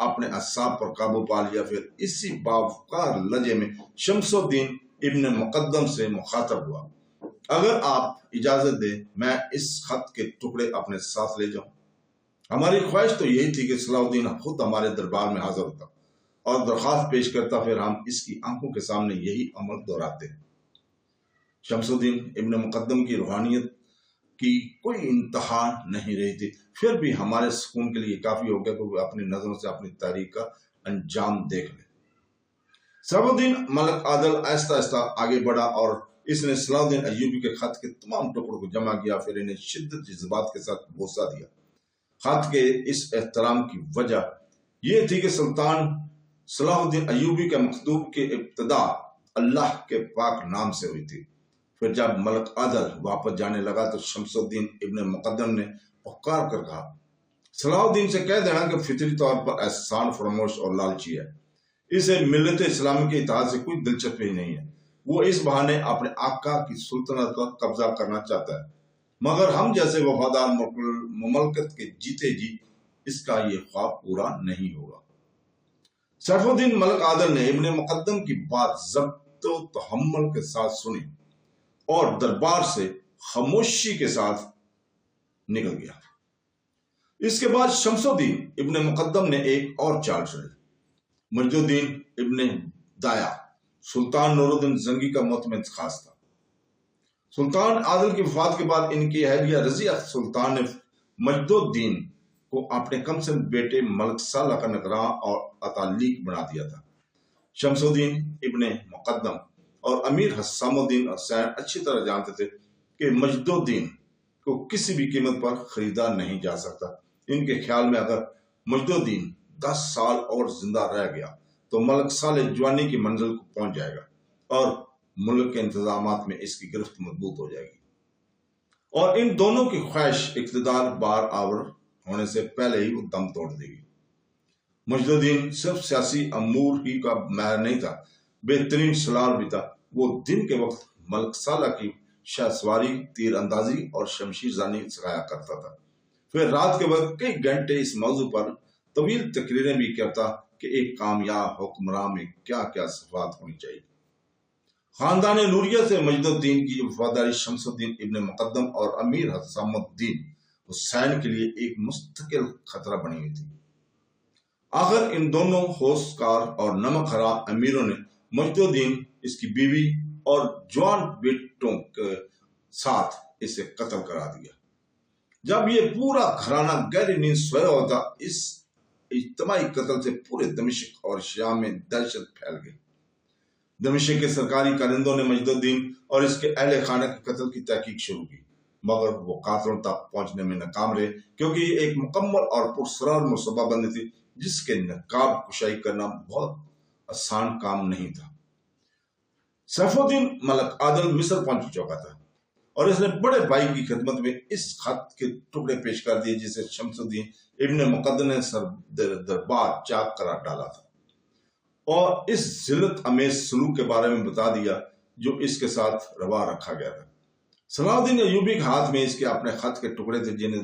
اپنے اعصاب پر قابو پا لیا، پھر اسی باوقار لہجے میں شمس الدین ابن مقدم سے مخاطب ہوا، اگر آپ اجازت دیں میں اس خط کے ٹکڑے اپنے ساتھ لے جاؤں۔ ہماری خواہش تو یہی تھی کہ صلاح الدین خود ہمارے دربار میں حاضر ہوتا اور درخواست پیش کرتا، پھر ہم اس کی آنکھوں کے سامنے یہی عمل دہراتے۔ شمس الدین ابن مقدم کی روحانیت کی کوئی انتہا نہیں رہی تھی، پھر بھی ہمارے سکون کے لیے کافی ہو گیا کہ وہ اپنی نظروں سے اپنی تاریخ کا انجام دیکھ لے۔ صلاح الدین ملک عادل آہستہ آہستہ آگے بڑھا اور اس نے صلاح الدین ایوبی کے خط کے تمام ٹکڑوں کو جمع کیا، پھر انہیں شدت جذبات کے ساتھ بوسہ دیا۔ خط کے اس احترام کی وجہ یہ تھی کہ سلطان صلاح الدین ایوبی کے مکتوب کی ابتدا اللہ کے پاک نام سے ہوئی تھی۔ پھر جب ملک عادل واپس جانے لگا تو شمس الدین ابن مقدم نے پکار کر کہا، صلاح الدین سے کہہ دینا کہ فطری طور پر احسان فراموش اور لالچی ہے، اسے ملت اسلامی کے اتحاد سے کوئی دلچسپی نہیں ہے، وہ اس بہانے اپنے آقا کی سلطنت کا قبضہ کرنا چاہتا ہے، مگر ہم جیسے وفادار مملکت کے جیتے جی اس کا یہ خواب پورا نہیں ہوگا۔ سیف الدین ملک عادل نے ابن مقدم کی بات ضبط و تحمل کے ساتھ سنی اور دربار سے خاموشی کے ساتھ نکل گیا۔ اس کے بعد شمس الدین ابن مقدم نے ایک اور چال چلی۔ مجد الدین ابن دایا سلطان نور الدین زنگی کا معتمد خاص تھا۔ سلطان عادل کی وفات کے بعد ان کی اہلیہ رضیہ سلطان نے مجد الدین کو اپنے کم سن بیٹے ملک سالہ کا نگراں اور اتالیق بنا دیا تھا۔ شمس الدین ابن مقدم اور امیر حسام الدین حسین اچھی طرح جانتے تھے کہ مجد الدین کو کسی بھی قیمت پر خریدا نہیں جا سکتا۔ ان کے خیال میں اگر مجد الدین 10 سال اور زندہ رہ گیا تو ملک صالح جوانی کی منزل کو پہنچ جائے گا اور ملک کے انتظامات میں اس کی گرفت مضبوط ہو جائے گی، اور ان دونوں کی خواہش اقتدار بار آور ہونے سے پہلے ہی وہ دم توڑ دے گی۔ مجد الدین صرف سیاسی امور ہی کا ماہر نہیں تھا، بہترین سلار بھی تھا۔ وہ دن کے وقت ملک سالہ کی شاہ سواری، تیر اندازی اور شمشیر زنی سکھایا کرتا تھا، پھر رات کے وقت کئی گھنٹے اس موضوع پر طویل تقریریں بھی کرتا کہ ایک کامیاب حکمران میں کیا کیا صفات ہونی چاہیے۔ خاندان نوریہ سے مجد الدین کی وفاداری شمس الدین ابن مقدم اور امیر حسام الدین حسین کے لیے ایک مستقل خطرہ بنی ہوئی تھی۔ آخر ان دونوں ہوشکار اور نمک حرام امیروں نے مجد الدین، اس کی بیوی اور جوان بیٹوں کے ساتھ اسے قتل کرا دیا۔ جب یہ پورا گھرانہ گہری نیند سویا ہوتا، اس اجتماعی قتل سے پورے دمشق اور شام میں دہشت پھیل گئی۔ دمشق کے سرکاری کارندوں نے مجد الدین اور اس کے اہل خانہ کے قتل کی تحقیق شروع کی، مگر وہ قاتلوں تک پہنچنے میں ناکام رہے، کیونکہ یہ ایک مکمل اور پرسرار منصوبہ بندی تھی جس کے نقاب کشائی کرنا بہت آسان کام نہیں تھا۔ سیف الدین ملک عادل مصر پہنچ چکا تھا اور اس نے بڑے بھائی کی خدمت میں اس خط کے ٹکڑے پیش کر دیے جسے شمس الدین ابن مقدم نے دربار چاک قرار ڈالا تھا، اور اس ذلت امیز سلوک کے بارے میں بتا دیا جو اس کے ساتھ روا رکھا گیا تھا۔ صلاح الدین ایوبی کے ہاتھ میں اس کے اپنے خط کے ٹکڑے تھے جنہیں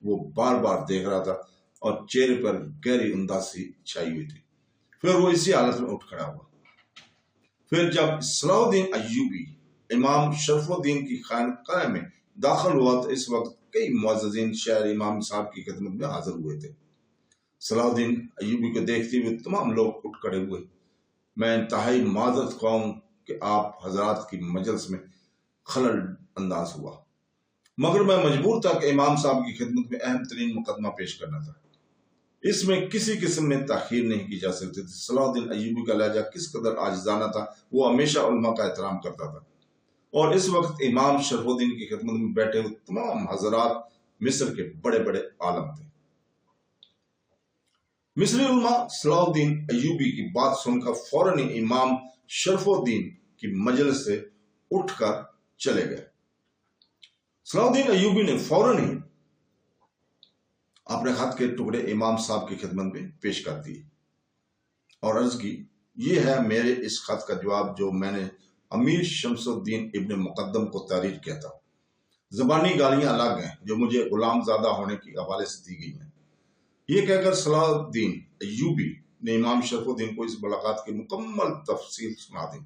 وہ بار بار دیکھ رہا تھا، اور چہرے پر گہری انداسی چھائی ہوئی تھی۔ پھر وہ اسی حالت میں اٹھ کھڑا ہوا۔ پھر جب صلاح الدین ایوبی امام شرف الدین کی خانقاہ میں داخل ہوا تو اس وقت کئی معززین شہر امام صاحب کی خدمت میں حاضر ہوئے تھے۔ صلاح الدین ایوبی کو دیکھتے ہوئے تمام لوگ اٹھ کھڑے ہوئے۔ میں انتہائی معذرت خواہ ہوں کہ آپ حضرات کی مجلس میں خلل انداز ہوا، مگر میں مجبور تھا کہ امام صاحب کی خدمت میں اہم ترین مقدمہ پیش کرنا تھا، اس میں کسی قسم میں تاخیر نہیں کی جا سکتی تھی۔ صلاح الدین ایوبی کا لہجہ کس قدر عاجزانہ تھا، وہ ہمیشہ علماء کا احترام کرتا تھا، اور اس وقت امام شرف الدین کی خدمت میں بیٹھے ہوئے تمام حضرات مصر کے بڑے بڑے عالم تھے۔ مصری علماء صلاح الدین ایوبی کی بات سن کر فوراً ہی امام شرف الدین کی مجلس سے اٹھ کر چلے گئے۔ صلاح الدین ایوبی نے فوراً ہی اپنے خط کے ٹکڑے امام صاحب کی خدمت میں پیش کر دیے اور عرض کی، یہ ہے میرے اس خط کا جواب جو میں نے امیر شمس الدین ابن مقدم کو تحریر کیا تھا۔ زبانی گالیاں الگ ہیں جو مجھے غلام زادہ ہونے کے حوالے سے دی گئی ہیں۔ یہ کہہ کر صلاح الدین ایوبی نے امام شرف الدین کو اس ملاقات کی مکمل تفصیل سنا دی،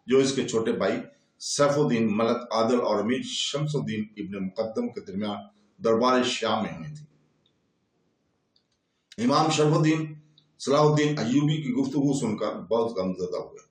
جو اس کے چھوٹے بھائی سیف الدین ملک عادل اور امیر شمس الدین ابن مقدم کے درمیان دربار شام میں ہوئی تھی۔ امام شرف الدین صلاح الدین ایوبی کی گفتگو سن کر بہت غمزدہ ہوئے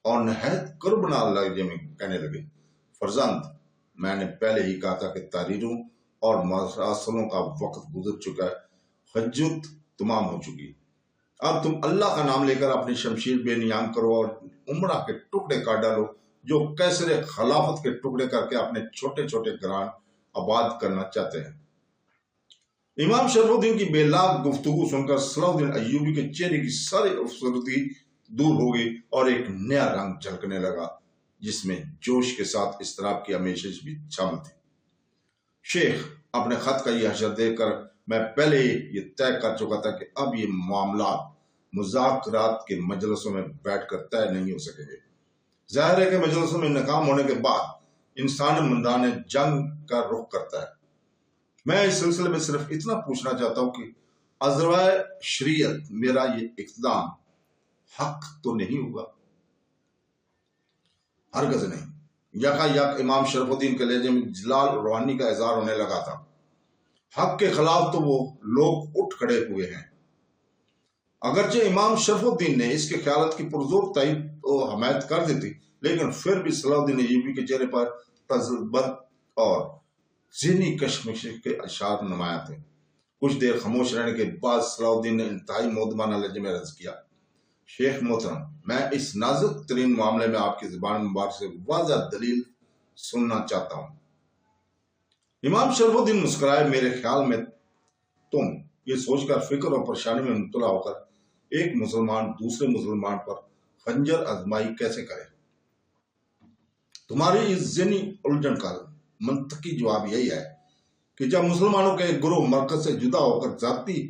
اور نہایت کربناک لہجے میں کہنے لگے، فرزند، میں نے پہلے ہی کہا تھا کہ تحریروں اور مراسلوں کا وقت گزر چکا ہے، حجت تمام ہو چکی، اب تم اللہ کا نام لے کر اپنی شمشیر بے نیام کرو اور عمرہ کے ٹکڑے کاٹ ڈالو جو کیسر خلافت کے ٹکڑے کر کے اپنے چھوٹے چھوٹے گران آباد کرنا چاہتے ہیں۔ امام شرف الدین کی بے لاگ گفتگو سن کر صلاح الدین ایوبی کے چہرے کی ساری افسردگی دور ہو گئی اور ایک نیا رنگ جھلکنے لگا جس میں جوش کے ساتھ اضطراب کی آمیزش بھی شامل تھی۔ شیخ، اپنے خط کا یہ حشر دیکھ کر میں پہلے یہ طے کر چکا تھا کہ اب یہ معاملات مذاکرات کے مجلسوں میں بیٹھ کر طے نہیں ہو سکیں گے۔ ظاہر ہے کہ مجلسوں میں ناکام ہونے کے بعد انسان میدان جنگ کا رخ کرتا ہے۔ میں اس سلسلے میں صرف اتنا پوچھنا چاہتا ہوں کہ ازروائے شریعت میرا یہ اقدام حق تو نہیں ہوگا؟ ہرگز نہیں۔ یکا یک امام شرف الدین کے لہجے میں جلال روحانی کا اظہار ہونے لگا تھا۔ حق کے خلاف تو وہ لوگ اٹھ کھڑے ہوئے ہیں۔ اگرچہ امام شرف الدین نے اس کے خیالات کی پرزور تائید و حمایت کر دی تھی، لیکن پھر بھی صلاح الدین ایوبی کے چہرے پر تذبذب اور ذہنی کشمکش کے اشعار نمایاں تھے۔ کچھ دیر خاموش رہنے کے بعد صلاح الدین نے انتہائی مؤدبانہ لہجے میں عرض کیا، شیخ محترم، میں اس نازک ترین معاملے میں آپ کی زبان مبارک سے واضح دلیل سننا چاہتا ہوں۔ امام شرف الدین مسکرائے، میرے خیال میں تم یہ سوچ کر فکر اور پریشانی میں مبتلا ہو کر ایک مسلمان دوسرے مسلمان پر خنجر آزمائی کیسے کرے؟ تمہاری اس ذہنی الجھن کا منطقی جواب یہی ہے کہ جب مسلمانوں کے ایک گروہ مرکز سے جدا ہو کر ذاتی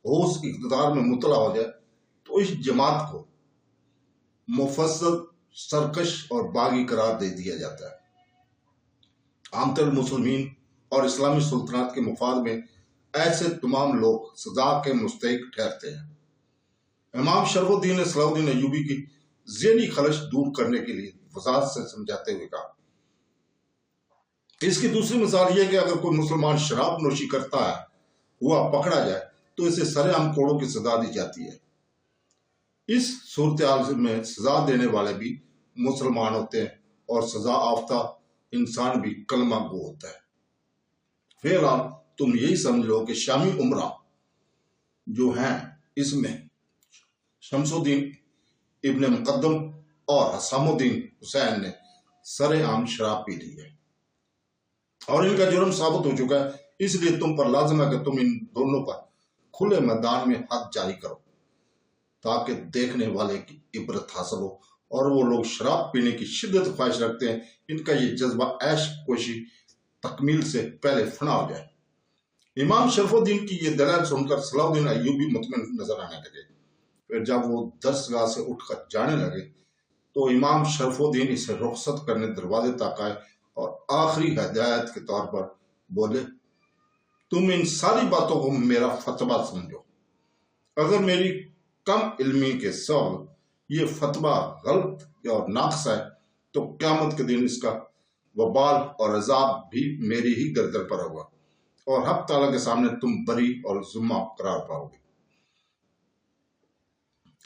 ہوش اقتدار میں مطلع ہو جائے تو اس جماعت کو مفسد، سرکش اور باغی قرار دے دیا جاتا ہے۔ عامة المسلمین اور اسلامی سلطنت کے مفاد میں ایسے تمام لوگ سزا کے مستحق ٹھہرتے ہیں۔ امام شرف الدین نے صلاح الدین ایوبی کی ذہنی خلش دور کرنے کے لیے وضاحت سے سمجھاتے ہوئے کہا، اس کی دوسری مثال یہ ہے کہ اگر کوئی مسلمان شراب نوشی کرتا ہے ہوا پکڑا جائے تو اسے سرے عام کوڑوں کی سزا دی جاتی ہے۔ اس صورتحال میں سزا دینے والے بھی مسلمان ہوتے ہیں اور سزا یافتہ انسان بھی کلمہ گو ہوتا ہے۔ فی الحال تم یہی سمجھ لو کہ شامی عمرہ جو ہیں اس میں شمس الدین ابن مقدم اور حسام الدین حسین نے سرے عام شراب پی لی ہے اور ان کا جرم ثابت ہو چکا ہے، اس لیے تم پر لازم ہے کہ تم ان دونوں پر کھلے میدان میں حد جاری کرو تاکہ دیکھنے والے کی عبرت حاصل ہو، اور وہ لوگ شراب پینے کی شدت خواہش رکھتے ہیں ان کا یہ جذبہ عیش کوشی تکمیل سے پہلے فنا ہو جائے۔ امام شرف الدین کی یہ دلیل سن کر صلاح الدین ایوبی مطمئن نظر آنے لگے۔ پھر جب وہ درسگاہ سے اٹھ کر جانے لگے تو امام شرف الدین اسے رخصت کرنے دروازے تک آئے اور آخری ہدایت کے طور پر بولے، تم ان ساری باتوں کو میرا فتویٰ سمجھو۔ اگر میری کم علمی کے سبب یہ فتویٰ غلط اور ناقص ہے تو قیامت کے دن اس کا وبال اور عذاب بھی میری ہی گردن پر ہوگا اور حق تعالیٰ کے سامنے تم بری اور ذمہ قرار پاؤ گے۔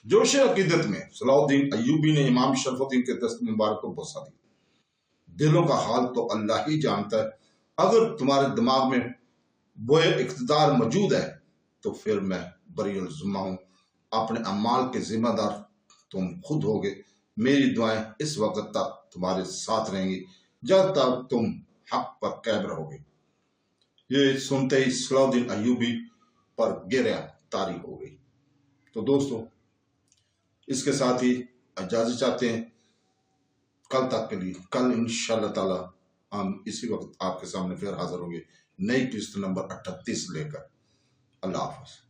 جوش عقیدت میں صلاح الدین ایوبی نے امام شرف الدین کے دست مبارک کو بوسہ دی۔ دلوں کا حال تو اللہ ہی جانتا ہے، اگر تمہارے دماغ میں بوئے اقتدار موجود ہے تو پھر میں بری الذمہ ہوں، اپنے اعمال کے ذمہ دار تم خود ہوگے۔ میری دعائیں اس وقت تک تمہارے ساتھ رہیں گی جب تک تم حق پر قائم رہو گے۔ یہ سنتے ہی صلاح الدین ایوبی پر گرہ طاری ہو گئی۔ تو دوستو، اس کے ساتھ ہی اجازت چاہتے ہیں کل تک کے لیے۔ کل انشاءاللہ تعالی ہم اسی وقت آپ کے سامنے پھر حاضر ہوں گے نئی قسط نمبر 38 لے کر۔ اللہ حافظ۔